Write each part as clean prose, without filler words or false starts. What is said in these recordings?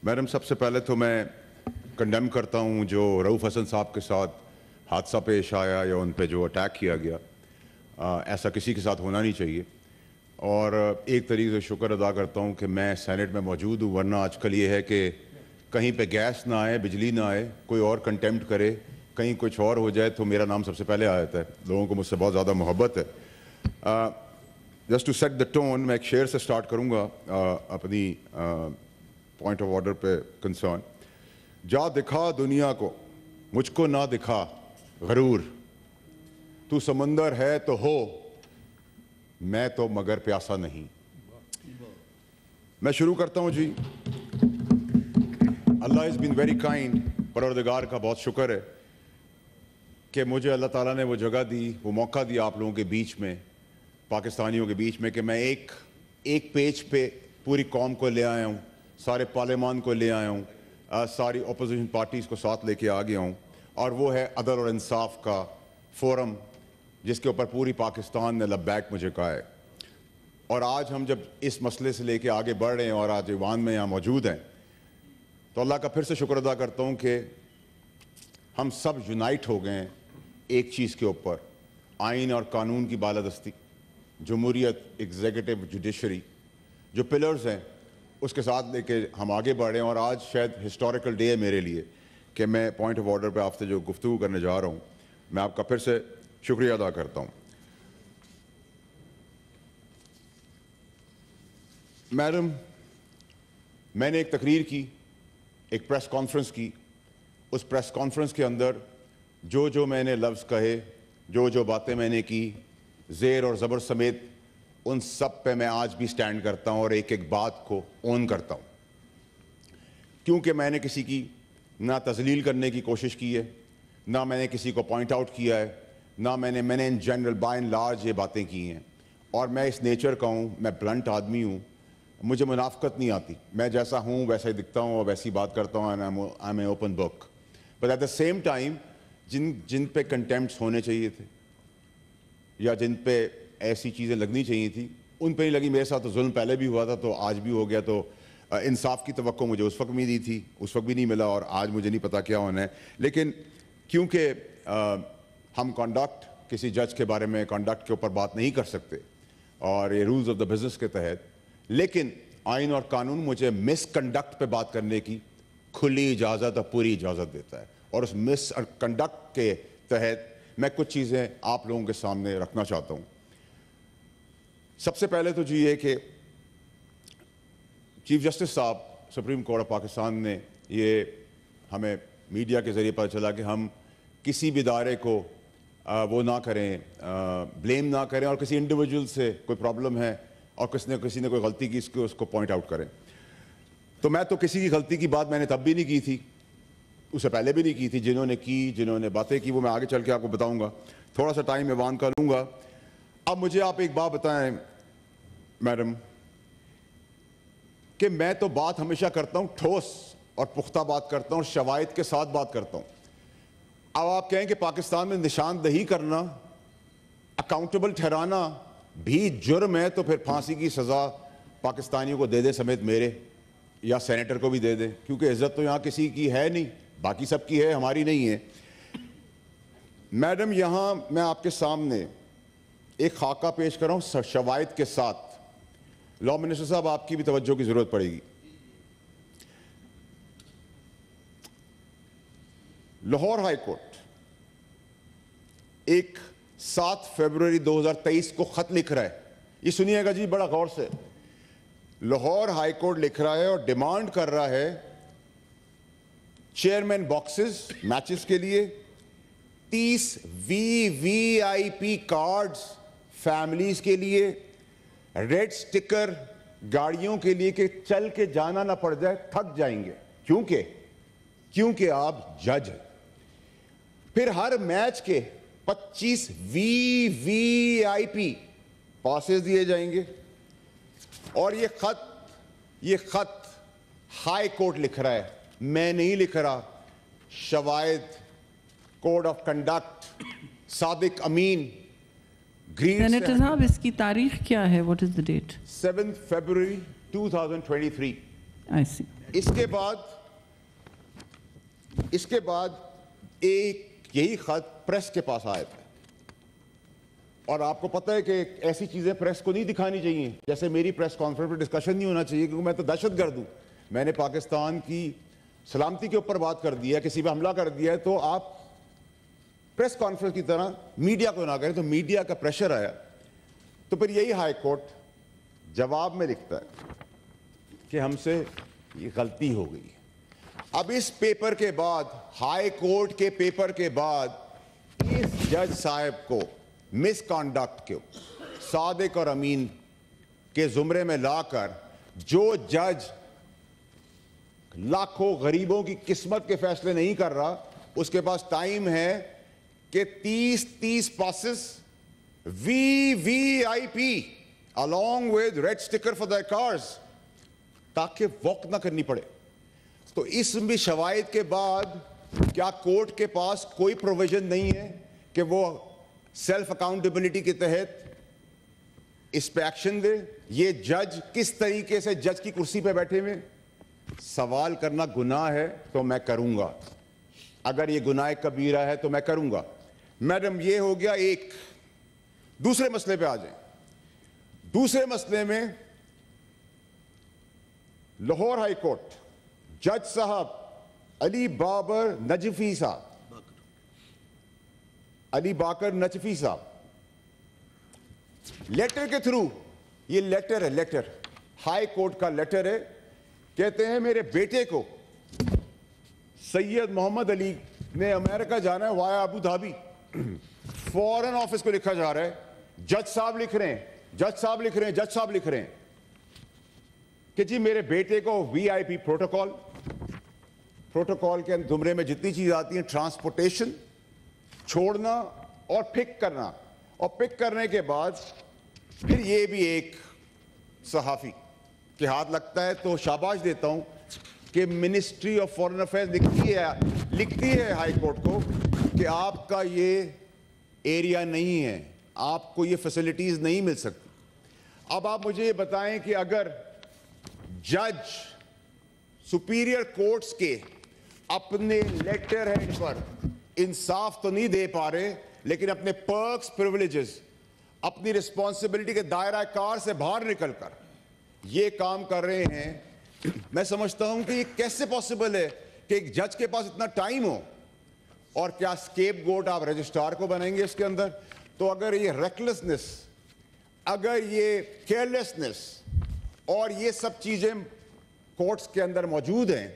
Madam, सबसे पहले तो मैं कंडेम करता हूं जो रऊफ़ हसन साहब के साथ हादसा पेश आया या उन पे जो अटैक किया गया। ऐसा किसी के साथ होना नहीं चाहिए। और एक तरीके से शुक्र अदा करता हूं कि मैं सेनेट में मौजूद हूं, वरना आजकल ये है कि कहीं पे गैस ना आए, बिजली ना आए, कोई और कंटेम्प्ट करे, कहीं कुछ और हो जाए तो मेरा नाम सबसे पहले आ जाता है। लोगों को मुझसे बहुत ज़्यादा मोहब्बत है। Just to set the tone, मैं एक शेर से स्टार्ट करूँगा अपनी पॉइंट ऑफ ऑर्डर पे कंसर्न। जा दिखा दुनिया को, मुझको ना दिखा गरूर, तू समंदर है तो हो, मैं तो मगर प्यासा नहीं। मैं शुरू करता हूं जी। अल्लाह इज़ बीन वेरी काइंड। परवरदिगार का बहुत शुक्र है कि मुझे अल्लाह ताला ने वो जगह दी, वो मौका दिया आप लोगों के बीच में, पाकिस्तानियों के बीच में, कि मैं एक पेज पे पूरी कौम को ले आया हूँ, सारे पार्लियामान को ले आया हूँ, सारी अपोजिशन पार्टीज़ को साथ लेके आ गया हूँ। और वो है अदल और इंसाफ का फोरम, जिसके ऊपर पूरी पाकिस्तान ने लब्बैक मुझे कहा है। और आज हम जब इस मसले से लेके आगे बढ़ रहे हैं और आज ईवान में यहाँ मौजूद हैं, तो अल्लाह का फिर से शुक्र अदा करता हूँ कि हम सब यूनाइट हो गए हैं एक चीज़ के ऊपर, आइन और कानून की बालादस्ती, जमहूरियत, एग्जीक्यूटिव, जुडिशरी, जो पिलर्स हैं उसके साथ लेके हम आगे बढ़ रहे हैं। और आज शायद हिस्टोरिकल डे है मेरे लिए कि मैं पॉइंट ऑफ ऑर्डर पे आपसे जो गुफ्तगू करने जा रहा हूँ, मैं आपका फिर से शुक्रिया अदा करता हूँ। मैडम, मैंने एक तकरीर की, एक प्रेस कॉन्फ्रेंस की। उस प्रेस कॉन्फ्रेंस के अंदर जो जो मैंने लफ्ज़ कहे, जो जो बातें मैंने की, ज़ेर और ज़बर समेत, उन सब पे मैं आज भी स्टैंड करता हूँ और एक एक बात को ओन करता हूँ। क्योंकि मैंने किसी की ना तज़लील करने की कोशिश की है, ना मैंने किसी को पॉइंट आउट किया है, ना मैंने in general by and large ये बातें की हैं। और मैं इस नेचर का हूँ, मैं ब्लंट आदमी हूँ, मुझे मुनाफ़क़त नहीं आती। मैं जैसा हूँ वैसा ही दिखता हूँ और वैसी बात करता हूँ। And I am a open book. But at the same time जिन पे कंटेम्प्ट्स होने चाहिए थे या जिन पे ऐसी चीज़ें लगनी चाहिए थी, उन पे नहीं लगी। मेरे साथ तो जुल्म पहले भी हुआ था, तो आज भी हो गया। तो इंसाफ की तवक्को मुझे उस वक्त भी दी थी, उस वक्त भी नहीं मिला, और आज मुझे नहीं पता क्या होना है। लेकिन क्योंकि हम कंडक्ट, किसी जज के बारे में कंडक्ट के ऊपर बात नहीं कर सकते और ये रूल्स ऑफ द बिजनेस के तहत, लेकिन आइन और कानून मुझे मिसकंडक्ट पे बात करने की खुली इजाज़त और पूरी इजाज़त देता है। और उस मिसकंडक्ट के तहत मैं कुछ चीज़ें आप लोगों के सामने रखना चाहता हूँ। सबसे पहले तो जी ये कि चीफ जस्टिस साहब, सुप्रीम कोर्ट ऑफ पाकिस्तान ने ये हमें मीडिया के ज़रिए पता चला कि हम किसी भी इदारे को वो ना करें, ब्लेम ना करें, और किसी इंडिविजुअल से कोई प्रॉब्लम है और किसी ने कोई गलती की, उसको पॉइंट आउट करें। तो मैं तो किसी की गलती की बात मैंने तब भी नहीं की थी, उससे पहले भी नहीं की थी। जिन्होंने बातें की वो मैं आगे चल के आपको बताऊंगा। थोड़ा सा टाइम ईवान का लूँगा। अब मुझे आप एक बात बताएं मैडम, कि मैं तो बात हमेशा करता हूं, ठोस और पुख्ता बात करता हूं, शवाहिद के साथ बात करता हूं। अब आप कहें कि पाकिस्तान में निशानदही करना, अकाउंटेबल ठहराना भी जुर्म है, तो फिर फांसी की सज़ा पाकिस्तानियों को दे दे, समेत मेरे या सेनेटर को भी दे दे, क्योंकि इज्जत तो यहाँ किसी की है नहीं, बाकी सबकी है, हमारी नहीं है। मैडम, यहाँ मैं आपके सामने एक खाका पेश कर रहा हूँ शवाहिद के साथ। लॉ मिनिस्टर साहब, आपकी भी तवज्जो की जरूरत पड़ेगी। लाहौर हाई कोर्ट एक 7 फरवरी 2023 को खत लिख रहा है। ये सुनिएगा जी बड़ा गौर से। लाहौर हाई कोर्ट लिख रहा है और डिमांड कर रहा है चेयरमैन बॉक्सेस मैचेस के लिए 30 VVIP कार्ड्स फैमिलीज के लिए, रेड स्टिकर गाड़ियों के लिए कि चल के जाना ना पड़ जाए, थक जाएंगे, क्योंकि आप जज हैं। फिर हर मैच के 25 VVIP पासेस दिए जाएंगे। और ये खत हाई कोर्ट लिख रहा है, मैं नहीं लिख रहा। शवाहिद, कोड ऑफ कंडक्ट, सादिक अमीन, सेनेटर साहब, इसकी तारीख क्या है? What is the date? 7 फरवरी 2023। I see. इसके बाद एक यही खत प्रेस के पास आया था, और आपको पता है कि ऐसी चीजें प्रेस को नहीं दिखानी चाहिए, जैसे मेरी प्रेस कॉन्फ्रेंस में डिस्कशन नहीं होना चाहिए, क्योंकि मैं तो दहशतगर्द हूं। मैंने पाकिस्तान की सलामती के ऊपर बात कर दिया, किसी पे हमला कर दिया है, तो आप प्रेस कॉन्फ्रेंस की तरह मीडिया को ना करें। तो मीडिया का प्रेशर आया, तो फिर यही हाई कोर्ट जवाब में लिखता है कि हमसे ये गलती हो गई। अब इस पेपर के बाद, हाई कोर्ट के पेपर के बाद, इस जज साहब को मिसकॉन्डक्ट के सादिक और अमीन के जुमरे में लाकर, जो जज लाखों गरीबों की किस्मत के फैसले नहीं कर रहा, उसके पास टाइम है कि 30 passes VVIP along with red sticker for their cars, ताकि वॉक ना करनी पड़े। तो इसमें शवायद के बाद क्या कोर्ट के पास कोई प्रोविजन नहीं है कि वो सेल्फ अकाउंटेबिलिटी के तहत इस पे एक्शन दे? ये जज किस तरीके से जज की कुर्सी पे बैठे हुए, सवाल करना गुनाह है तो मैं करूंगा, अगर ये गुनाह कबीरा है तो मैं करूंगा। मैडम, ये हो गया एक। दूसरे मसले पे आ जाए। दूसरे मसले में लाहौर हाई कोर्ट जज साहब अली बाबर नजफी साहब, अली बाकर नजफी साहब, लेटर के थ्रू, ये लेटर है, लेटर हाई कोर्ट का लेटर है, कहते हैं मेरे बेटे को सैयद मोहम्मद अली ने अमेरिका जाना है via Abu Dhabi. Foreign office को लिखा जा रहा है, जज साहब लिख रहे हैं, जज साहब लिख रहे हैं, जज साहब लिख रहे हैं कि जी मेरे बेटे को VIP प्रोटोकॉल के जुमरे में जितनी चीज आती है, ट्रांसपोर्टेशन, छोड़ना और पिक करना, और पिक करने के बाद फिर ये भी एक सहाफी के हाथ लगता है। तो शाबाश देता हूं कि मिनिस्ट्री ऑफ फॉरेन अफेयर्स लिखती है हाई कोर्ट को कि आपका ये एरिया नहीं है, आपको ये फैसिलिटीज नहीं मिल सकती। अब आप मुझे ये बताएं कि अगर जज सुपीरियर कोर्ट्स के अपने लेटर हेड पर इंसाफ तो नहीं दे पा रहे, लेकिन अपने पर्क्स, प्रिविलेजेस, अपनी रिस्पॉन्सिबिलिटी के दायरा कार से बाहर निकलकर ये काम कर रहे हैं। मैं समझता हूं कि ये कैसे पॉसिबल है कि एक जज के पास इतना टाइम हो, और क्या स्केप गोट आप रजिस्ट्रार को बनाएंगे इसके अंदर? तो अगर ये रेकलेसनेस, अगर ये केयरलेसनेस और ये सब चीजें कोर्ट्स के अंदर मौजूद हैं,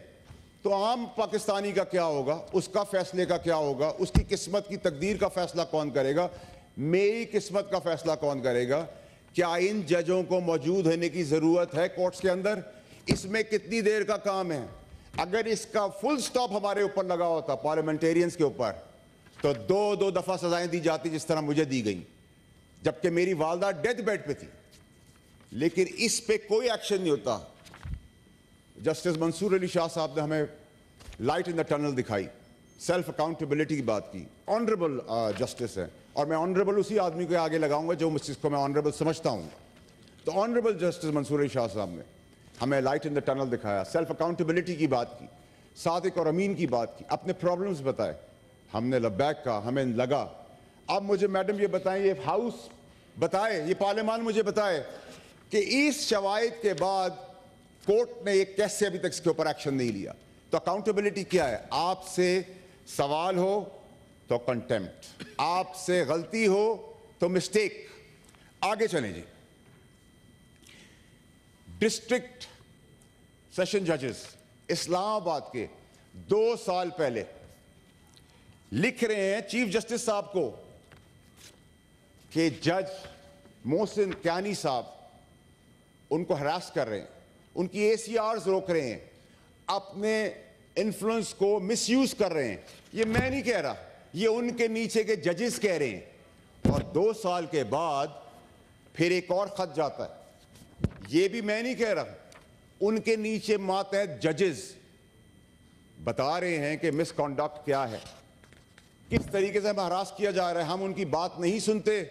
तो आम पाकिस्तानी का क्या होगा, उसका फैसले का क्या होगा, उसकी किस्मत की तकदीर का फैसला कौन करेगा, मेरी किस्मत का फैसला कौन करेगा? क्या इन जजों को मौजूद होने की जरूरत है कोर्ट्स के अंदर? इसमें कितनी देर का काम है? अगर इसका फुल स्टॉप हमारे ऊपर लगा होता, पार्लियामेंटेरियंस के ऊपर, तो दो दफा सजाएं दी जाती जिस तरह मुझे दी गई, जबकि मेरी वालदा डेथ बेड पे थी। लेकिन इस पे कोई एक्शन नहीं होता। जस्टिस मंसूर अली शाह साहब ने हमें लाइट इन द टनल दिखाई, सेल्फ अकाउंटेबिलिटी की बात की। ऑनरेबल जस्टिस है, और मैं ऑनरेबल उसी आदमी को आगे लगाऊंगा जो जिसको मैं ऑनरेबल समझता हूं। तो ऑनरेबल जस्टिस मंसूर अली शाह साहब ने हमें लाइट इन द टनल दिखाया, सेल्फ अकाउंटेबिलिटी की बात की, सादिक और अमीन की बात की, अपने प्रॉब्लम्स बताए, हमने लब्बैक कहा, हमें लगा। अब मुझे मैडम ये बताएं, ये हाउस बताए, ये पार्लियामान मुझे बताए कि इस शवायद के बाद कोर्ट ने एक कैसे अभी तक इसके ऊपर एक्शन नहीं लिया। तो अकाउंटेबिलिटी क्या है? आपसे सवाल हो तो कंटेम्प्ट, आपसे गलती हो तो मिस्टेक। आगे चलें जी। डिस्ट्रिक्ट सेशन जजेस इस्लामाबाद के 2 साल पहले लिख रहे हैं चीफ जस्टिस साहब को कि जज मोहसिन क्यानी साहब उनको हरास कर रहे हैं, उनकी ACRs रोक रहे हैं, अपने इन्फ्लुएंस को मिसयूज कर रहे हैं। ये मैं नहीं कह रहा, ये उनके नीचे के जजेस कह रहे हैं। और 2 साल के बाद फिर एक और खत जाता है, ये भी मैं नहीं कह रहा, उनके नीचे मातहत जजेस बता रहे हैं कि मिसकॉन्डक्ट क्या है, किस तरीके से हमें हरास किया जा रहा है। हम उनकी बात नहीं सुनते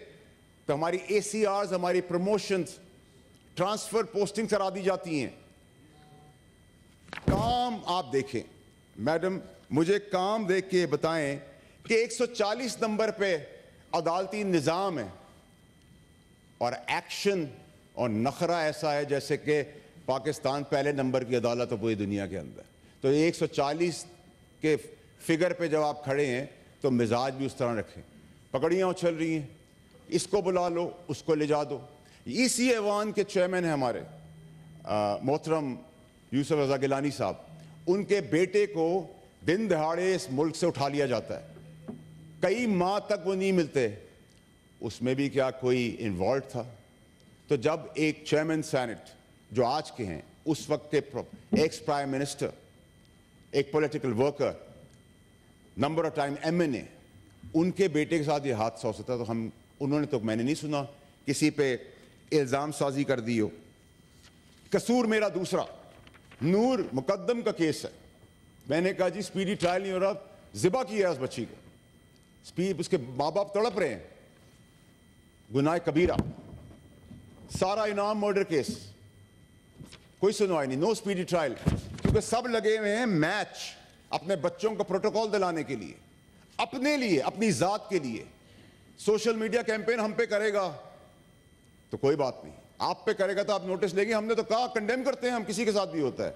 तो हमारी ACRs, हमारी प्रमोशंस, ट्रांसफर, पोस्टिंग करा दी जाती हैं। आप देखें मैडम, मुझे काम देख के बताएं कि 140 नंबर पे अदालती निज़ाम है और एक्शन और नखरा ऐसा है जैसे कि पाकिस्तान पहले नंबर की अदालत है पूरी दुनिया के अंदर। तो 140 के फिगर पे जब आप खड़े हैं तो मिजाज भी उस तरह रखें। पकड़ियाँ उछल रही हैं, इसको बुला लो, उसको ले जा दो। इसी ऐवान के चेयरमैन हैं हमारे मोहतरम यूसुफ रज़ा गिलानी साहब, उनके बेटे को दिन दहाड़े इस मुल्क से उठा लिया जाता है, कई माह तक वो नहीं मिलते। उसमें भी क्या कोई इन्वॉल्व था? तो जब एक चेयरमैन सेनेट जो आज के हैं, उस वक्त के एक्स प्राइम मिनिस्टर, एक political worker, number of time MNA, उनके बेटे के साथ ये हादसा हो सकता है, तो मैंने नहीं सुना किसी पे इल्ज़ाम साजी कर दी हो। कसूर मेरा दूसरा, नूर मुकद्दम का केस है। मैंने कहा जी स्पीडी ट्रायल नहीं हो रहा, ज़िबा किया उस बच्ची को, उसके माँ बाप तड़प रहे हैं, गुनाह कबीरा, सारा इनाम मर्डर केस, कोई सुनवाई नहीं, नो स्पीडी ट्रायल, क्योंकि सब लगे हुए हैं मैच अपने बच्चों को प्रोटोकॉल दिलाने के लिए, अपने लिए, अपनी जात के लिए। सोशल मीडिया कैंपेन हम पे करेगा तो कोई बात नहीं, आप पे करेगा तो आप नोटिस लेंगे। हमने तो कहा कंडेम करते हैं हम, किसी के साथ भी होता है।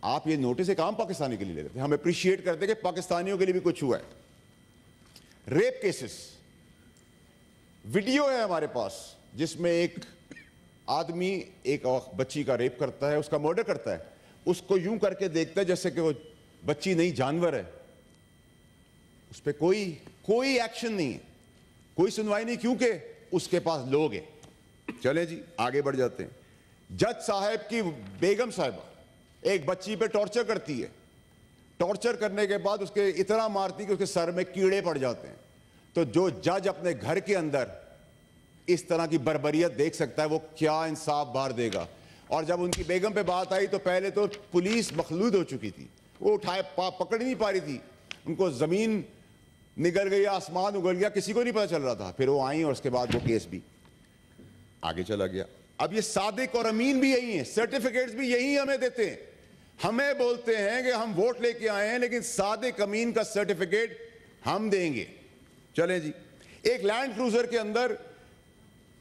आप ये नोटिस एक आम पाकिस्तानी के लिए ले लेते हैं, हम अप्रिशिएट करते हैं कि पाकिस्तानियों के लिए भी कुछ हुआ है। रेप केसेस, वीडियो है हमारे पास जिसमें एक आदमी एक बच्ची का रेप करता है, उसका मर्डर करता है, उसको यूं करके देखता है जैसे कि वो बच्ची नहीं जानवर है। उस पर कोई एक्शन नहीं है, कोई सुनवाई नहीं, क्योंकि उसके पास लोग हैं। चले जी आगे बढ़ जाते हैं। जज साहब की बेगम साहिबा एक बच्ची पे टॉर्चर करती है, टॉर्चर करने के बाद उसके इतना मारती कि उसके सर में कीड़े पड़ जाते हैं। तो जो जज अपने घर के अंदर इस तरह की बर्बरियत देख सकता है, वो क्या इंसाफ बाहर देगा। और जब उनकी बेगम पे बात आई तो पहले तो पुलिस मखलूद हो चुकी थी, वो उठाए पकड़ नहीं पा रही थी, उनको जमीन निगल गई, आसमान उगल गया, किसी को नहीं पता चल रहा था। फिर वो आई और उसके बाद वो केस भी आगे चला गया। अब ये सादिक और अमीन भी यही हैं, सर्टिफिकेट्स भी यही हमें देते हैं। हमें बोलते हैं कि हम वोट लेके आए हैं, लेकिन सादिक अमीन का सर्टिफिकेट हम देंगे। चलें जी, एक लैंड क्रूजर के अंदर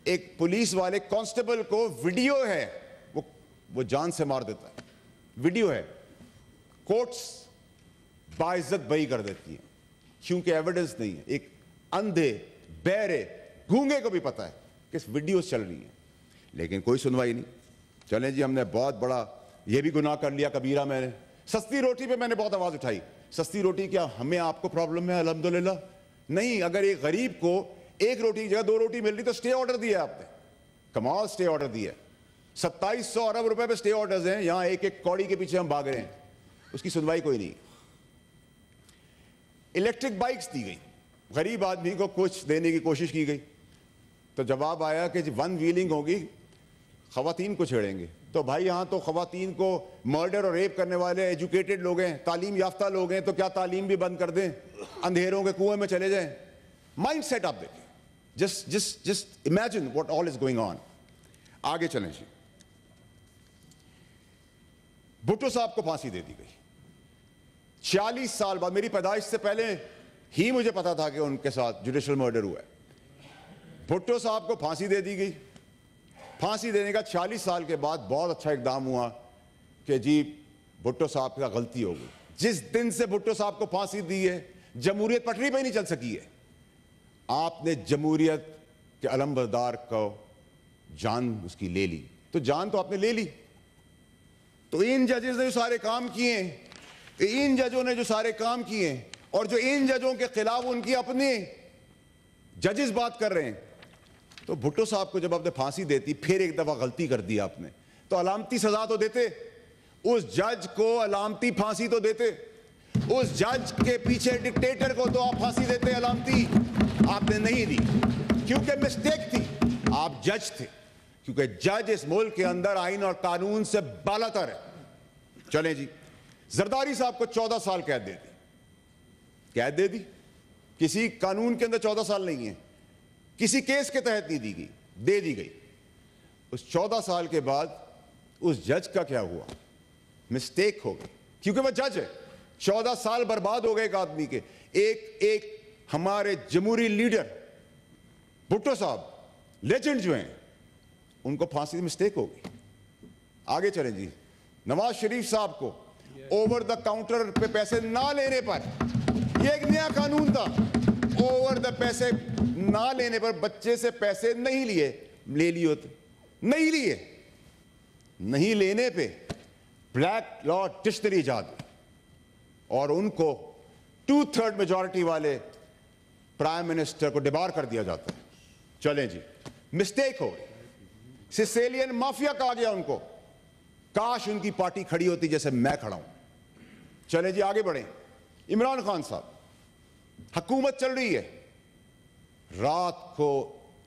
एक पुलिस वाले कांस्टेबल को वीडियो है, वो जान से मार देता है, वीडियो है। कोर्ट्स बाइज्जत बरी कर देती है क्योंकि एविडेंस नहीं है। एक अंधे, बहरे, गूंगे को भी पता है कि वीडियो चल रही है, लेकिन कोई सुनवाई नहीं। चलें जी, हमने बहुत बड़ा ये भी गुनाह कर लिया कबीरा। मैंने सस्ती रोटी पे मैंने बहुत आवाज उठाई। सस्ती रोटी क्या हमें आपको प्रॉब्लम है? अल्हम्दुलिल्लाह नहीं। अगर एक गरीब को एक रोटी की जगह 2 रोटी मिल रही तो स्टे ऑर्डर दिया आपने, कमाल स्टे ऑर्डर दिया। 2700 अरब रुपए पे स्टे ऑर्डर्स हैं, यहां एक एक कौड़ी के पीछे हम भाग रहे हैं, उसकी सुनवाई कोई नहीं। इलेक्ट्रिक बाइक्स दी गई, गरीब आदमी को कुछ देने की कोशिश की गई, तो जवाब आया कि वन व्हीलिंग होगी, खवातीन को छेड़ेंगे। तो भाई यहां तो खवातीन को मर्डर और रेप करने वाले एजुकेटेड लोग हैं, तालीम याफ्ता लोग हैं, तो क्या तालीम भी बंद कर दें, अंधेरों के कुएं में चले जाएं? माइंड सेट आप देखें, just imagine what all is going on. आगे चलें जी। भुट्टो साहब को फांसी दे दी गई 46 साल बाद। मेरी पैदाइश से पहले ही मुझे पता था कि उनके साथ जुडिशल मर्डर हुआ है। भुट्टो साहब को फांसी दे दी गई। फांसी देने का 46 साल के बाद बहुत अच्छा इकदाम हुआ कि जी भुट्टो साहब का गलती हो गई। जिस दिन से भुट्टो साहब को फांसी दी है, जमहूरियत पटरी पे नहीं चल सकी है। आपने जमहूरियत के अलमबरदार को जान उसकी ले ली, तो जान तो आपने ले ली। तो इन जजेस ने जो सारे काम किए, इन जजों ने जो सारे काम किए, और जो इन जजों के खिलाफ उनकी अपने जजेस बात कर रहे हैं, तो भुट्टो साहब को जब आपने फांसी देती, फिर एक दफा गलती कर दी आपने, तो अलामती सजा तो देते, उस जज को अलामती फांसी तो देते, उस जज के पीछे डिक्टेटर को तो आप फांसी देते अलामती। आपने नहीं दी क्योंकि मिस्टेक थी। आप जज थे, क्योंकि जज इस मुल्क के अंदर आइन और कानून से बालातर है। चलें जी, जरदारी साहब को 14 साल कैद दे दी। कैद दे दी, किसी कानून के अंदर 14 साल नहीं है, किसी केस के तहत नहीं दी गई, दे दी गई। उस 14 साल के बाद उस जज का क्या हुआ? मिस्टेक हो गई, क्योंकि वह जज है। 14 साल बर्बाद हो गए एक आदमी के। एक हमारे जमहूरी लीडर भुट्टो साहब लेजेंड जो हैं, उनको फांसी की मिस्टेक हो गई। आगे चलें जी। नवाज शरीफ साहब को ओवर द काउंटर पे पैसे ना लेने पर, यह एक नया कानून था, ओवर द पैसे ना लेने पर बच्चे से पैसे नहीं लिए, ले लिए होते नहीं लिए, नहीं लेने पे ब्लैक लॉ डिक्शनरी इजाद और उनको 2/3 मेजॉरिटी वाले प्राइम मिनिस्टर को डिबार कर दिया जाता है। चलें जी, मिस्टेक हो गई। सिसेलियन माफिया कहा गया उनको। काश उनकी पार्टी खड़ी होती जैसे मैं खड़ा हूं। चलें जी, आगे बढ़ें। इमरान खान साहब, हुकूमत चल रही है, रात को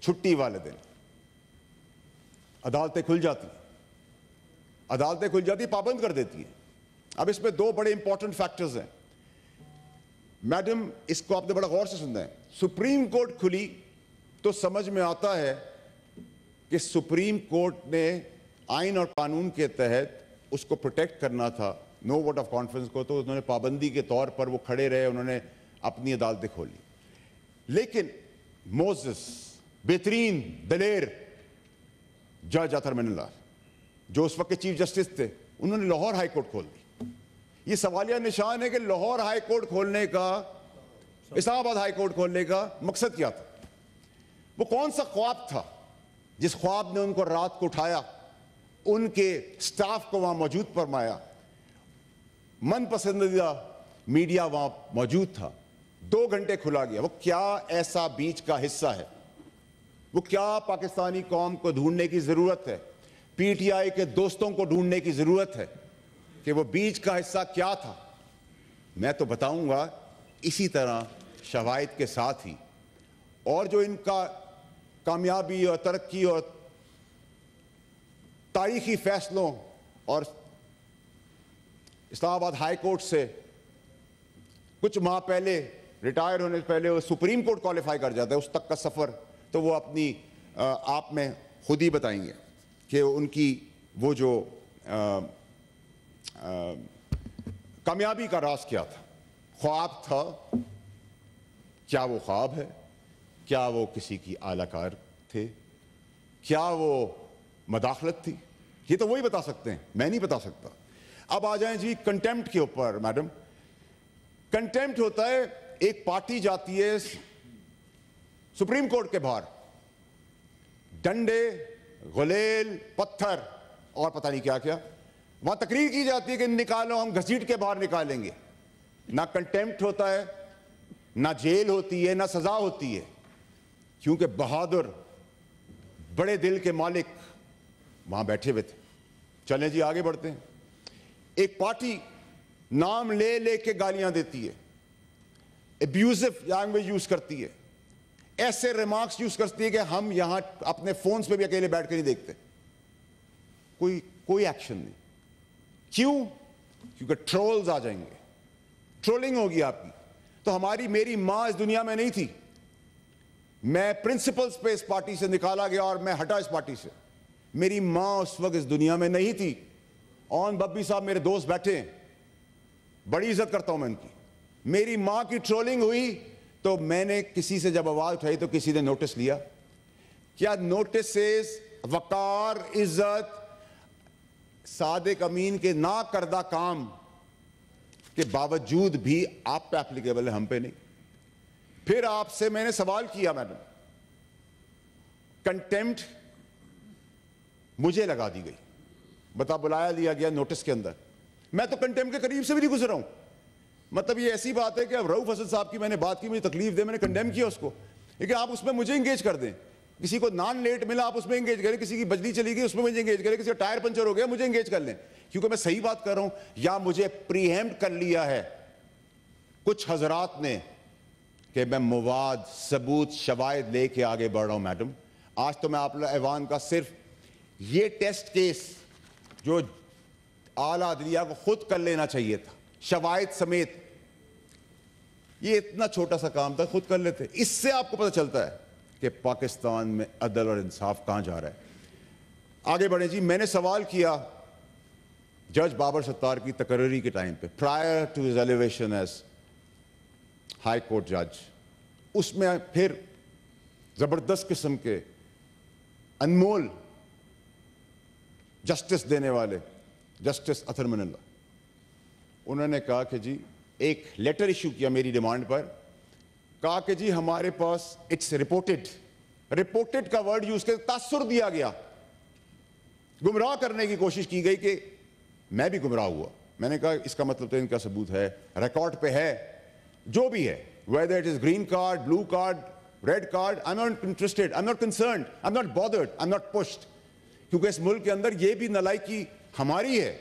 छुट्टी वाले दिन अदालतें खुल जाती, अदालतें खुल जाती, पाबंद कर देती है। अब इसमें दो बड़े इंपॉर्टेंट फैक्टर्स हैं मैडम, इसको आपने बड़ा गौर से सुनना है। सुप्रीम कोर्ट खुली तो समझ में आता है कि सुप्रीम कोर्ट ने आइन और कानून के तहत उसको प्रोटेक्ट करना था, नो वोट ऑफ कॉन्फ्रेंस को, तो उन्होंने पाबंदी के तौर पर वो खड़े रहे, उन्होंने अपनी अदालतें खोली। लेकिन मोसेस, बेहतरीन दलेर जज अतर मिनल्लाह, जो उस वक्त के चीफ जस्टिस थे, उन्होंने लाहौर हाई कोर्ट खोल दी। ये सवालिया निशान है कि लाहौर हाई कोर्ट खोलने का, इस्लामाबाद हाई कोर्ट खोलने का मकसद क्या था? वो कौन सा ख्वाब था जिस ख्वाब ने उनको रात को उठाया, उनके स्टाफ को वहां मौजूद फरमाया, मन पसंदीदा मीडिया वहां मौजूद था, 2 घंटे खुला गया। वो क्या ऐसा बीच का हिस्सा है? वो क्या पाकिस्तानी कौम को ढूंढने की जरूरत है, पीटीआई के दोस्तों को ढूंढने की जरूरत है कि वो बीच का हिस्सा क्या था? मैं तो बताऊंगा इसी तरह शवाहिद के साथ ही, और जो इनका कामयाबी और तरक्की और तारीखी फैसलों और इस्लामाबाद हाई कोर्ट से कुछ माह पहले रिटायर होने से पहले वो सुप्रीम कोर्ट क्वालिफाई कर जाता है, उस तक का सफर तो वो अपनी आप में खुद ही बताएंगे कि उनकी वो जो कामयाबी का राज क्या था। ख्वाब था, क्या वो ख्वाब है? क्या वो किसी की आलाकार थे? क्या वो मदाखलत थी? ये तो वही बता सकते हैं, मैं नहीं बता सकता। अब आ जाएं जी कंटेम्प्ट के ऊपर। मैडम, कंटेम्प्ट होता है, एक पार्टी जाती है सुप्रीम कोर्ट के बाहर, डंडे, गुलेल, पत्थर और पता नहीं क्या क्या, वहां तकरीर की जाती है कि निकालो, हम घसीट के बाहर निकालेंगे। ना कंटेम्प्ट होता है, ना जेल होती है, ना सजा होती है, क्योंकि बहादुर बड़े दिल के मालिक वहां बैठे हुए थे। चलें जी, आगे बढ़ते हैं। एक पार्टी नाम ले लेके गालियां देती है, एब्यूजिव लैंग्वेज यूज करती है, ऐसे रिमार्क्स यूज करती है कि हम यहां अपने फोन्स पे भी अकेले बैठ के नहीं देखते, कोई एक्शन नहीं। क्यों? क्योंकि ट्रोल्स आ जाएंगे, ट्रोलिंग होगी आपकी। तो मेरी मां इस दुनिया में नहीं थी, मैं प्रिंसिपल्स पे इस पार्टी से निकाला गया और मैं हटा इस पार्टी से। मेरी मां उस वक्त इस दुनिया में नहीं थी। ऑन बब्बी साहब मेरे दोस्त बैठे हैं, बड़ी इज्जत करता हूं मैं उनकी। मेरी मां की ट्रोलिंग हुई तो मैंने किसी से जब आवाज उठाई तो किसी ने नोटिस लिया? क्या नोटिस, वकार, इज्जत, सादिक अमीन के ना करदा काम के बावजूद भी आप पे एप्लीकेबल है, हम पे नहीं। फिर आपसे मैंने सवाल किया, मैडम, कंटेम्प्ट मुझे लगा दी गई, बुलाया दिया गया नोटिस के अंदर। मैं तो कंटेम्प्ट के करीब से भी नहीं गुजरा हूं। मतलब ये ऐसी बात है कि अब रऊफ हसन साहब की मैंने बात की, मुझे तकलीफ दे, मैंने कंडेम किया उसको, लेकिन आप उसमें मुझे इंगेज कर दें। किसी को नॉन लेट मिला आप उसमें इंगेज करें, किसी की बिजली चली गई उसमें मुझे इंगेज करें, किसी का टायर पंचर हो गया मुझे इंगेज कर लें, क्योंकि मैं सही बात कर रहा हूं, या मुझे प्रीएम्प्ट कर लिया है कुछ हजरात ने कि मैं मवाद, सबूत, शवाहिद लेके आगे बढ़ रहा हूं। मैडम, आज तो मैं आप ऐवान का सिर्फ ये टेस्ट केस जो आला अदलिया को खुद कर लेना चाहिए था, शवाहिद समेत, ये इतना छोटा सा काम था, खुद कर लेते। इससे आपको पता चलता है कि पाकिस्तान में अदल और इंसाफ कहां जा रहा है। आगे बढ़े जी। मैंने सवाल किया जज बाबर सत्तार की तकर्री के टाइम पे, prior to his elevation as high court जज, उसमें फिर जबरदस्त किस्म के अनमोल जस्टिस देने वाले जस्टिस अतर मनल्ला, उन्होंने कहा कि जी, एक लेटर इशू किया मेरी डिमांड पर, कहा कि जी हमारे पास इट्स रिपोर्टेड का वर्ड यूज कर तासुर दिया गया, गुमराह करने की कोशिश की गई कि मैं भी गुमराह हुआ। मैंने कहा इसका मतलब तो इनका सबूत है, रिकॉर्ड पे है, जो भी है, whether it is green card, blue card, red card, I'm not interested, I'm not concerned, I'm not bothered, I'm not pushed, क्योंकि इस मुल्क के अंदर ये भी नलायकी हमारी है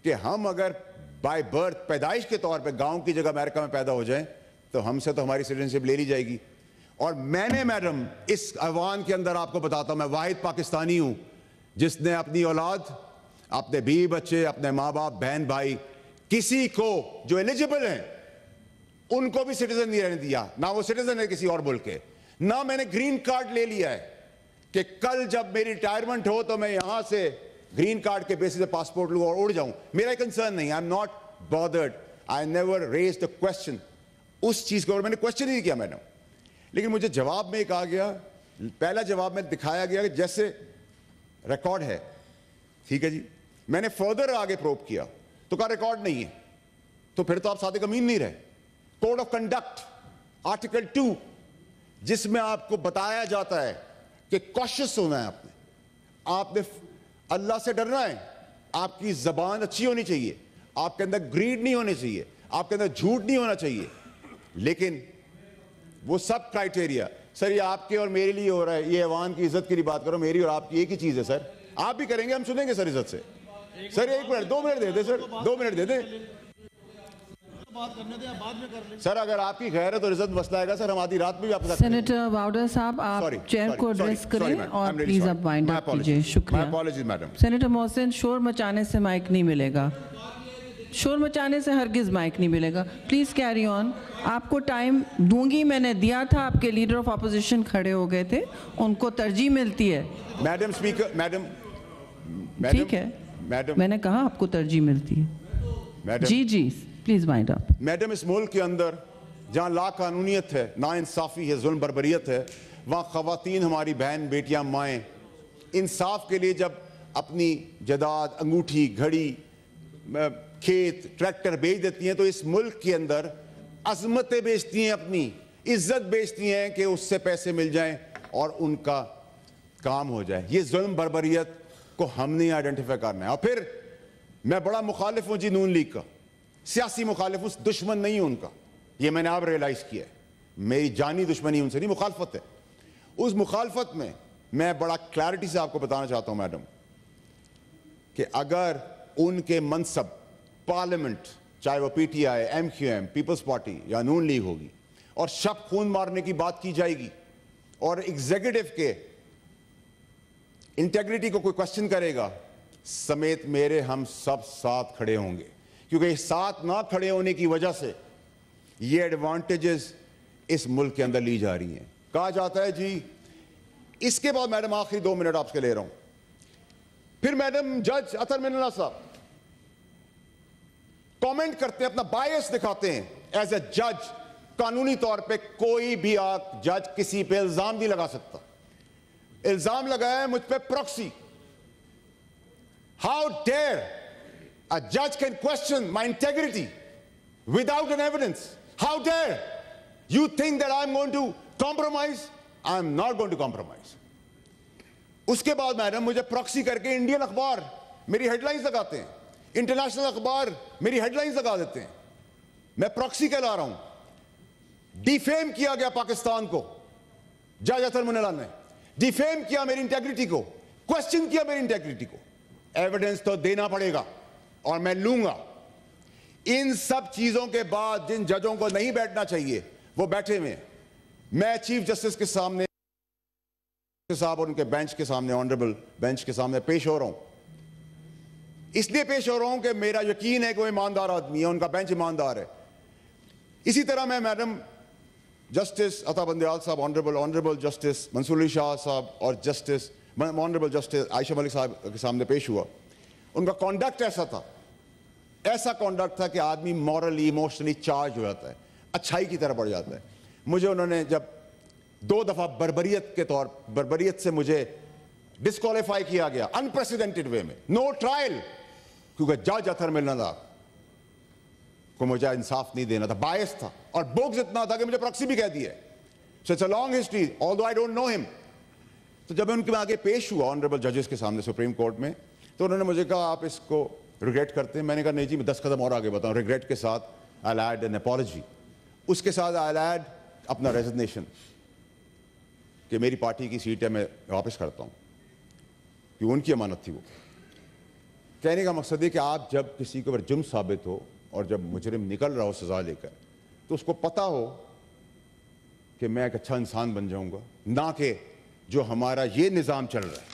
कि हम अगर बाय बर्थ, पैदाइश के तौर पे गांव की जगह अमेरिका में पैदा हो जाएं तो हमसे तो हमारी सिटीजनशिप ले ली जाएगी। और मैंने मैडम इस अवान के अंदर आपको बताता हूं, मैं वाहिद पाकिस्तानी हूं जिसने अपनी औलाद, अपने बीवी बच्चे, अपने माँ बाप, बहन भाई, किसी को जो एलिजिबल हैं उनको भी सिटीजन नहीं रहने दिया, ना वो सिटीजन है किसी और मुल्क के, ना मैंने ग्रीन कार्ड ले लिया है कि कल जब मेरी रिटायरमेंट हो तो मैं यहां से ग्रीन कार्ड के बेसिस पे पासपोर्ट लूं और उड़ जाऊं। मेरा कंसर्न नहीं, I am not bothered, I never raised the question उस चीज को, और मैंने क्वेश्चन ही नहीं किया मैडम। लेकिन मुझे जवाब में एक आ गया, पहला जवाब में दिखाया गया कि जैसे रिकॉर्ड है, ठीक है जी। मैंने फर्दर आगे प्रोब किया तो कहा रिकॉर्ड नहीं है, तो फिर तो आप सादिक अमीन नहीं रहे। कोड ऑफ कंडक्ट आर्टिकल 2 जिसमें आपको बताया जाता है कि कॉशियस होना है, आपने अल्लाह से डरना है, आपकी जबान अच्छी होनी चाहिए, आपके अंदर ग्रीड नहीं होनी चाहिए, आपके अंदर झूठ नहीं होना चाहिए। लेकिन वो सब क्राइटेरिया, सर ये आपके और मेरे लिए हो रहा है, ये अवान की इज्जत की बात करो, मेरी और आपकी एक ही चीज है सर, आप भी करेंगे हम सुनेंगे सर इज्जत से। सर 1 मिनट 2 मिनट दे दे सर, 2 मिनट दे दे बात करने दे, बाद में कर ले। सर अगर आपकी खैर है तो इज्जत मसला आएगा सर, हम आधी रात में भी आपके साथ। सेनेटर बाउडर साहब, आप चेयर को एड्रेस करें और प्लीज अब वाइंड अप कीजिए। शुक्रिया। सेनेटर मोहसिन, शोर मचाने से माइक नहीं मिलेगा, शोर मचाने से हरगिज माइक नहीं मिलेगा। Please carry on. आपको टाइम दूंगी, मैंने दिया था, आपके लीडर ऑफ अपोजिशन खड़े हो गए थे, उनको तरजीह मिलती है। मैडम स्पीकर, मैडम ठीक है, मैंने कहा आपको तरजीह मिलती है। जी जी, प्लीज वाइंड अप। मैडम, इस मुल्क के अंदर जहां लाकानूनियत है, नाइंसाफी है, जुल्म बर्बरियत है, वहां खवातीन, हमारी बहन बेटियां, माएँ इंसाफ के लिए जब अपनी जायदाद, अंगूठी, घड़ी, खेत, ट्रैक्टर बेच देती हैं तो इस मुल्क के अंदर अजमतें बेचती हैं, अपनी इज्जत बेचती हैं कि उससे पैसे मिल जाएं और उनका काम हो जाए। ये जुल्म बर्बरियत को हमने आइडेंटिफाई करना है। और फिर मैं बड़ा मुखालिफ हूं जी नून लीग का, सियासी मुखालिफ हूं, दुश्मन नहीं हूं उनका, ये मैंने अब रियलाइज किया है। मेरी जानी दुश्मनी उनसे नहीं, मुखालफत है। उस मुखालफत में मैं बड़ा क्लैरिटी से आपको बताना चाहता हूं मैडम कि अगर उनके मनसब पार्लियामेंट, चाहे वो पीटीआई, एमक्यूएम, पीपल्स पार्टी या नून लीग होगी, और शब खून मारने की बात की जाएगी और एग्जीक्यूटिव के इंटेग्रिटी को कोई क्वेश्चन करेगा, समेत मेरे हम सब साथ खड़े होंगे, क्योंकि साथ ना खड़े होने की वजह से ये एडवांटेजेस इस मुल्क के अंदर ली जा रही हैं। कहा जाता है जी, इसके बाद मैडम आखिरी 2 मिनट आपसे ले रहा हूं, फिर मैडम जज अतर मनल्ला साहब कमेंट करते हैं, अपना बायस दिखाते हैं एज ए जज। कानूनी तौर पे कोई भी आप जज किसी पे इल्जाम नहीं लगा सकता। इल्जाम लगाया है मुझ पे proxy. How dare a judge can question my integrity without an evidence? How dare you think that I'm going to compromise? I'm not going to compromise. उसके बाद मैडम मुझे प्रॉक्सी करके इंडियन अखबार मेरी हेडलाइंस लगाते हैं, इंटरनेशनल अखबार मेरी हेडलाइंस लगा देते हैं। मैं प्रॉक्सी कहला रहा हूं। डिफेम किया गया पाकिस्तान को, जज अतर मनल्ला ने डिफेम किया मेरी इंटेग्रिटी को, क्वेश्चन किया मेरी इंटेग्रिटी को। एविडेंस तो देना पड़ेगा और मैं लूंगा। इन सब चीजों के बाद जिन जजों को नहीं बैठना चाहिए वो बैठे हुए हैं। मैं चीफ जस्टिस के सामने साहब और उनके बेंच के सामने, ऑनरेबल बेंच के सामने पेश हो रहा हूं, इसलिए पेश हो रहा हूं कि मेरा यकीन है कि वो ईमानदार आदमी है, उनका बेंच ईमानदार है। इसी तरह मैं मैडम जस्टिस अता बंदयाल साहब, ऑनरेबल जस्टिस मंसूर अली शाह साहब और justice honourable justice Ayesha Malik साहब के सामने पेश हुआ। उनका कॉन्डक्ट ऐसा था ऐसा कॉन्डक्ट था कि आदमी मॉरली इमोशनली चार्ज हो जाता है, अच्छाई की तरफ बढ़ जाता है। मुझे उन्होंने जब 2 दफा बर्बरियत से मुझे डिस्क्वालीफाई किया गया अनप्रेसिडेंटेड वे में, नो ट्रायल, क्योंकि जज अतर मिलना को मुझे इंसाफ नहीं देना था, बायस था और बोग्स इतना था कि मुझे प्रॉक्सी भी कह दिया। So it's a long history although I don't know him. तो जब मैं उनके आगे पेश हुआ ऑनरेबल जजेस के सामने सुप्रीम कोर्ट में, तो उन्होंने मुझे कहा आप इसको रिग्रेट करते हैं? मैंने कहा नहीं जी, मैं 10 कदम और आगे बताऊं, रिग्रेट के साथ आई ऐड एन अपॉलजी, उसके साथ आई ऐड अपना रेजिग्नेशन कि मेरी पार्टी की सीट है, मैं वापस करता हूं, कि उनकी अमानत थी वो। कहने का मकसद है कि आप जब किसी के ऊपर जुर्म साबित हो और जब मुजरिम निकल रहा हो सजा लेकर, तो उसको पता हो कि मैं एक अच्छा इंसान बन जाऊंगा, ना कि जो हमारा ये निज़ाम चल रहा है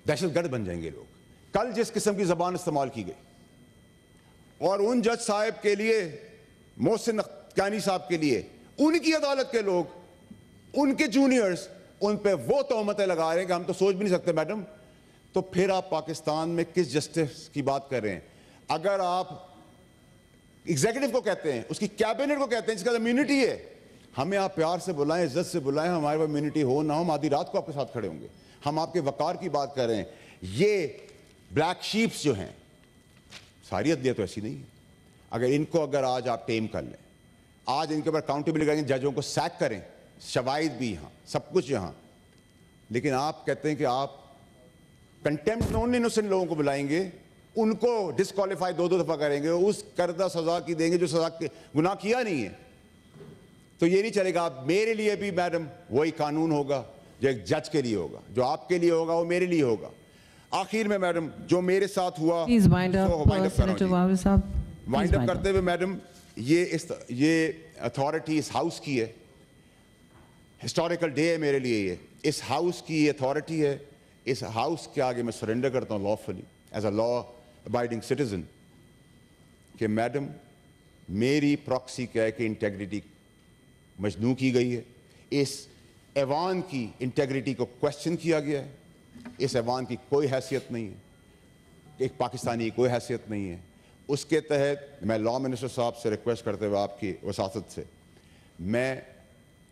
दहशतगर्द बन जाएंगे लोग। कल जिस किस्म की जबान इस्तेमाल की गई और उन जज साहब के लिए, मोहसिन कानी साहब के लिए, उनकी अदालत के लोग, उनके जूनियर्स उन पे वो तोहमतें लगा रहे हैं कि हम तो सोच भी नहीं सकते मैडम। तो फिर आप पाकिस्तान में किस जस्टिस की बात कर रहे हैं? अगर आप एग्जीक्यूटिव को कहते हैं, उसकी कैबिनेट को कहते हैं जिसका इम्यूनिटी है, हमें आप प्यार से बुलाएं, इज्जत से बुलाएं, हमारे पास इम्यूनिटी हो ना हो, हम आधी रात को आपके साथ खड़े होंगे। हम आपके वकार की बात कर रहे हैं। ये ब्लैक शीप्स जो हैं, सारी अदलिया तो ऐसी नहीं है। अगर आज आप टेम कर लें, आज इनके ऊपर अकाउंटेबिलिटी करेंगे, जजों को सैक करें, शवाहिद भी यहाँ, सब कुछ यहाँ, लेकिन आप कहते हैं कि आप कंटेम्प्ट नॉन इनोसेंट लोगों को बुलाएंगे, उनको डिस्क्वालीफाई 2-2 दफा करेंगे, उस करदा सजा की देंगे जो सजा के गुनाह किया नहीं है। तो ये नहीं चलेगा। आप मेरे लिए भी मैडम वही कानून होगा जो एक जज के लिए होगा, जो आपके लिए होगा वो मेरे लिए होगा। आखिर में मैडम जो मेरे साथ हुआ, वाइंड अप करते हुए मैडम, ये अथॉरिटी इस हाउस की है, हिस्टोरिकल डे है मेरे लिए। ये इस हाउस की अथॉरिटी है, इस हाउस के आगे मैं सरेंडर करता हूं lawfully as a law abiding citizen कि मैडम मेरी प्रॉक्सी कह के इंटेग्रिटी मजनू की गई है, इस ऐवान की इंटेग्रिटी को क्वेश्चन किया गया है। इस ऐवान की कोई हैसियत नहीं है, एक पाकिस्तानी की कोई हैसियत नहीं है। उसके तहत मैं लॉ मिनिस्टर साहब से रिक्वेस्ट करते हुए आपकी वसासत से, मैं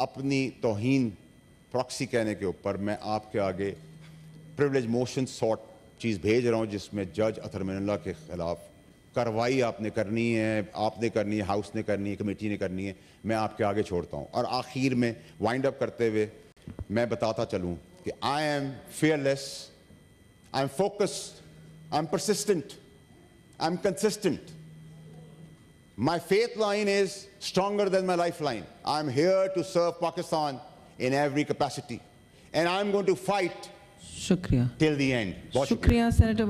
अपनी तौहीन प्रॉक्सी कहने के ऊपर मैं आपके आगे प्रिविलेज मोशन सॉर्ट चीज़ भेज रहा हूँ, जिसमें जज अतर मिनल्लाह के खिलाफ कार्रवाई आपने करनी है, हाउस ने करनी है, कमेटी ने करनी है। मैं आपके आगे छोड़ता हूँ। और आखिर में वाइंड अप करते हुए मैं बताता चलूँ कि I am fearless, I'm focused, I'm persistent, I'm consistent. My faith line is stronger than my lifeline. I'm here to serve Pakistan in every capacity, and I'm going to fight शुक्रिया till the end. शुक्रिया senator